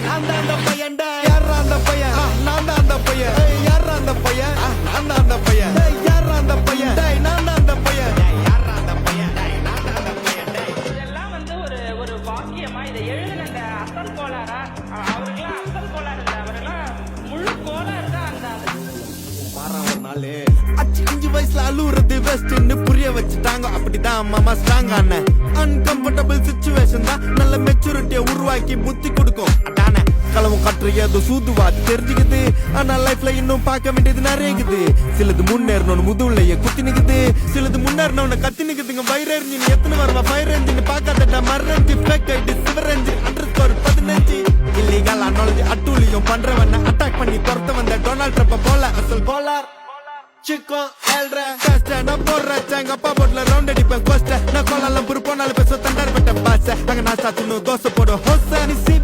நான் தான் அந்த பையன்டா யாரா அந்த பையன் நான் தான் அந்த பையன் யாரா அந்த பையன் நான் தான் அந்த பையன் யாரா அந்த பையன் நான் தான் அந்த பையன் யாரா அந்த பையன் நான் தான் அந்த பையன் இதெல்லாம் வந்து ஒரு ஒரு வாக்கியமா இதை எழுதின அந்த அசல் கோளாரா அவருக்கெல்லாம் அசல் கோளாறு இல்லை அவரெல்லாம் முழு கோளாறு தான் அந்த அஞ்சு வயசுல அழுவுறது வெஸ்ட்னு புரிய வச்சுட்டாங்க அப்படிதான் மாமா ஸ்ட்ராங் ஆன அன்கம்ஃபர்டபிள் சிச்சுவேஷன் தான் நல்ல மெச்சூரிட்டியை உருவாக்கி புத்தி கொடுக்கும் அதானே களவும் கற்று ஏதோ சூதுவாது தெரிஞ்சுக்குது ஆனா லைஃப்ல இன்னும் பார்க்க வேண்டியது நிறையக்குது சிலது முன்னேறணும்னு முதுவுலையே குத்தி நிக்குது சிலது முன்னேறணும்னு கத்தி நிக்குதுங்க ஃபயர் என்ஜின் எத்தனை வரவா ஃபயர் என்ஜின் பார்க்காதடா மரணி ஃபேக் ஐடி சிவர் என்ஜின் அண்டர்ஸ்கோர் 15 இல்லீகல் நாலேஜ் அட்டூழியம் பண்றவன அட்டாக் பண்ணி துரத்த வந்த டொனால்ட் ட்ரம்ப் போல அசல் polar Chico, el rey, no porra, changa, pa' por la ronda, ni pa' costa, no con la lampur, pon al peso, tan darbe, te pasa, hagan hasta tu no doso, por ojosa, ni si